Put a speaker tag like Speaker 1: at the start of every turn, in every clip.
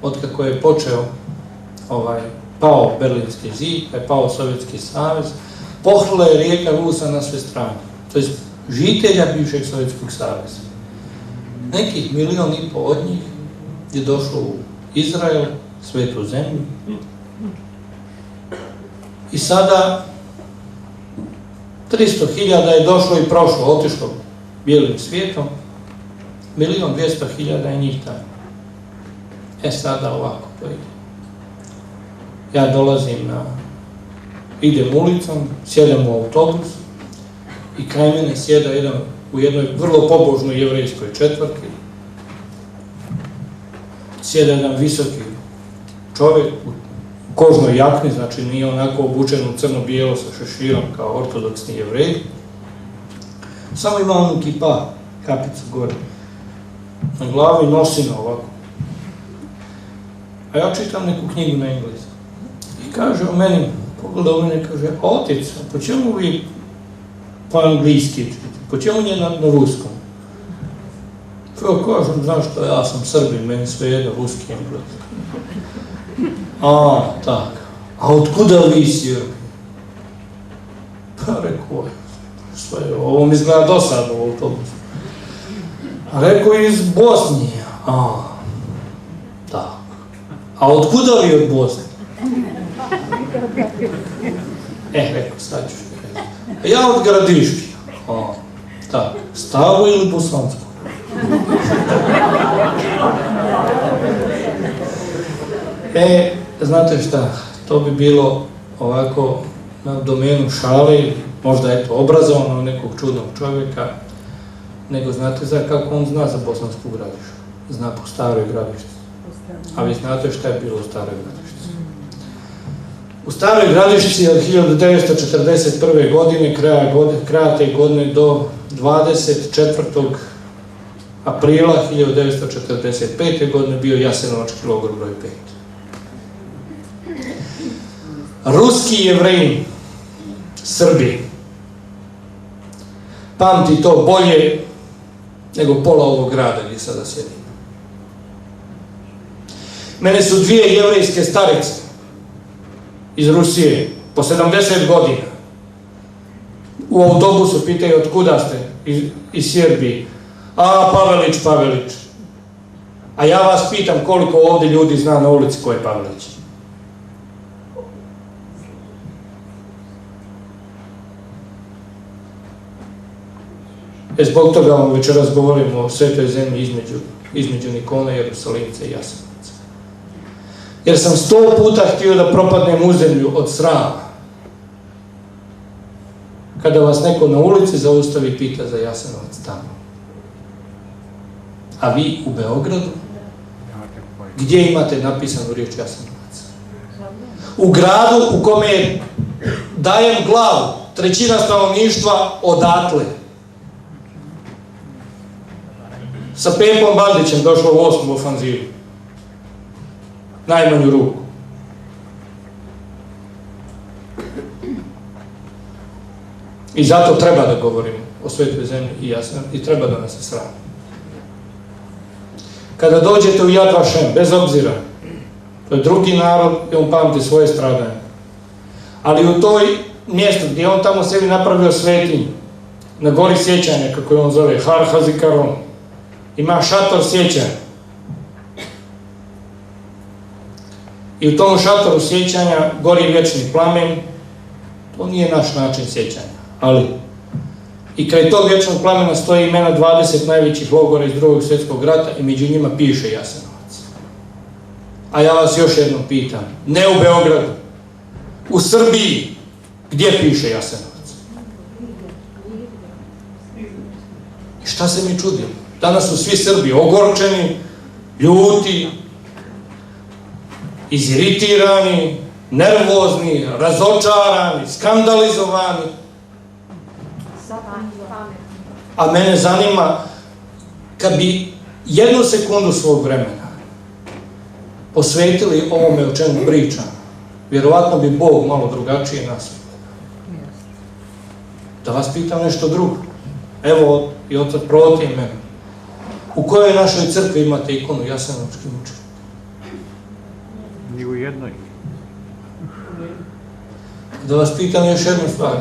Speaker 1: otkako je počeo pao Berlinski zid, pa je pao Sovjetski savez, pohrla je rijeka Rusa na sve strane, to je žitelja bivšeg Sovjetskog saveza. Nekih 1,5 miliona od njih je došlo u Izrael, svetu zemlju, i sada 300.000 je došlo i prošlo, otišlo bijelim svijetom, 1.200.000 je njih tamo. Sada ovako to ide. Ja dolazim idem ulicom, sjedem u autobus i kraj mene sjeda u jednoj vrlo pobožnoj jevrejskoj četvrti, sjeda jedan visoki čovjek u kožnoj jakni, znači nije onako obučen u crno-bijelo sa šeširom kao ortodoksni jevrej, samo ima onu kipa, kapicu gore na glavi i nosina ovako. A ja čitam neku knjigu na engleskom. I kaže o meni, pogleda o mene, kaže, otec, po čemu vi po anglijski čite? Po čemu nije na ruskom? Ja kažem, znaš što, ja sam Srbin, meni sve jedno ruski engleski. A, tak. A otkuda vi Srbi? Pa rekao, ovo mi izgleda dosadno u autobusu. A rekao, iz Bosnije. A, tak. A otkuda vi od Bosne? Rekao, sad ću reći. Ja od Gradiški. A, tak. Staru ili bosansku? Znate šta, to bi bilo ovako na domenu šale, možda eto obrazovanog nekog čudnog čovjeka, nego znate kako on zna za Bosansku Gradišku, zna po Staroj Gradišci. A vi znate šta je bilo u Staroj Gradišci. U Staroj Gradišci od 1941. godine, kraja te godine do 24. aprila 1945. godine bio Jasenovački logor broj 5. Ruski jevreji, Srbi, pamti to bolje nego pola ovog grada gdje sada sjedim. Mene su 2 jevrejske starice iz Rusije po 70 godina u autobusu pitaju otkuda ste, iz Srbije. A, Pavelić. A ja vas pitam koliko ovdje ljudi zna na ulici ko je Pavelić. Zbog toga vam večeras govorimo o svetoj zemlji između Nikona, Jerusalimca i Jasenovca. Jer sam 100 puta htio da propadnem u zemlju od srama. Kada vas neko na ulici zaustavi i pita za Jasenovac tamo. A vi u Beogradu, gdje imate napisanu riječ Jasenovac? U gradu u kome dajem glavu 1/3 stanovništva odatle. Sa Pepom Bandićem došlo u 8. ofanzivu. Najmanju ruku. I zato treba da govorimo o svetoj zemlji i treba da nas se srami. Kada dođete u Yad Vashem, bez obzira, to je drugi narod i on pamti svoje stradanje. Ali u toj mjestu gdje on tamo sebi napravio svetinju, na gori sjećanja, kako je on zove, Har Hazikaron, ima šator sjećanja. I u tom šatoru sjećanja gori vječni plamen. To nije naš način sjećanja, ali i kraj tog vječnog plamena stoji imena 20 najvećih logora iz Drugog svjetskog rata i među njima piše Jasenovac. A ja vas još jednom pitam, ne u Beogradu, u Srbiji, gdje piše Jasenovac? I šta se mi čudimo? Danas su svi Srbi ogorčeni, ljuti, iziritirani, nervozni, razočarani, skandalizovani. A mene zanima, kad bi 1 sekundu svog vremena posvetili ovome o čemu pričam, vjerovatno bi Bog malo drugačije nas. Da vas pitam nešto drugo. Evo, i otac protiv mene. U kojoj našoj crkvi imate ikonu Jasenovački mučenik?
Speaker 2: Ni u jednoj.
Speaker 1: Da vas pitam još jednu stvar.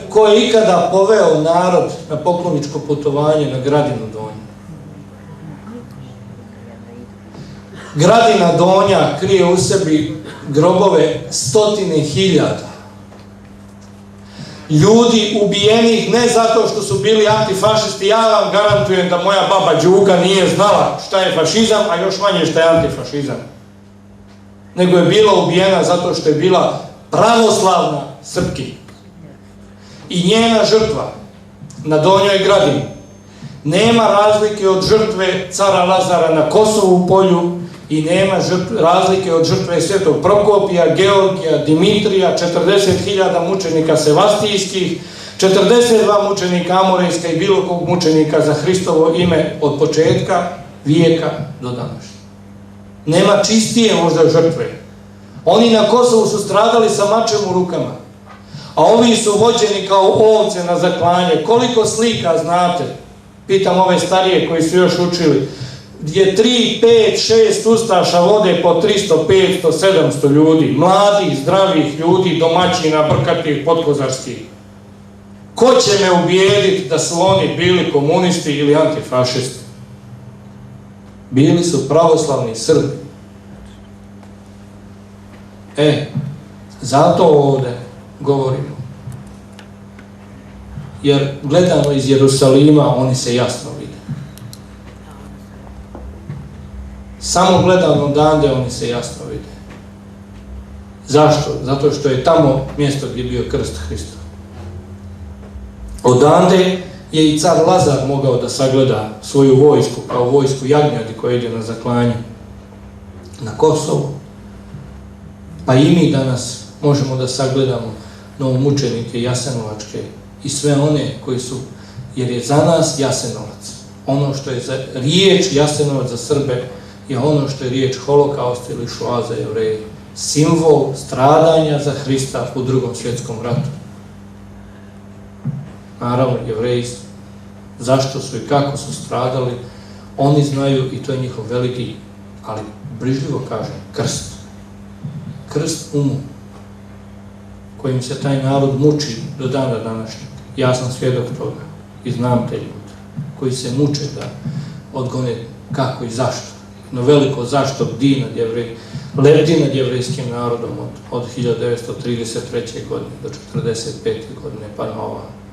Speaker 1: Ko je ikada poveo narod na pokloničko putovanje na Gradinu Donju? Gradina Donja krije u sebi grobove 100.000 ljudi ubijenih ne zato što su bili antifašisti. Ja vam garantujem da moja baba Đuka nije znala šta je fašizam, a još manje šta je antifašizam. Nego je bila ubijena zato što je bila pravoslavna Srpkinja. I njena žrtva na Donjoj Gradini nema razlike od žrtve cara Lazara na Kosovu polju i nema razlike od žrtve Svetog Prokopija, Georgija, Dimitrija, 40.000 mučenika sevastijskih, 42 mučenika Amorejska i bilo kog mučenika za Hristovo ime od početka vijeka do današnjeg. Nema čistije možda žrtve. Oni na Kosovu su stradali sa mačem u rukama, a ovi su vođeni kao ovce na zaklanje. Koliko slika znate? Pitam ove starije koji su još učili. Gdje 3, 5, 6 ustaša vode po 300, 500, 700 ljudi. Mladih, zdravih ljudi, domaćina, brkatih, potkozarskih. Ko će me ubijediti da su oni bili komunisti ili antifašisti? Bili su pravoslavni Srbi. Zato ovdje govorimo. Jer gledano iz Jerusalima, oni se jasno vide. Samo gledano odande, oni se jasno vide. Zašto? Zato što je tamo mjesto gdje je bio krst Hristov. Odande je i car Lazar mogao da sagleda svoju vojsku, kao vojsku jagnjadi koja ide na zaklanje na Kosovo. Pa i mi danas možemo da sagledamo novomučenike Jasenovačke i sve one koji su, jer je za nas Jasenovac. Ono što je riječ Jasenovac za Srbe je ono što je riječ holokaust ili šoa za Jevreje. Simbol stradanja za Hrista u Drugom svjetskom ratu. Naravno, Jevreji zašto su i kako su stradali, oni znaju i to je njihov veliki, ali brižljivo kažem, krst. Krst umu, kojim se taj narod muči do dana današnjeg. Ja sam svjedok toga i znam te ljude koji se muče da odgone kako i zašto. No veliko zašto lebdi nad jevrejskim narodom od 1933. godine do 1945. godine pa na ovamo.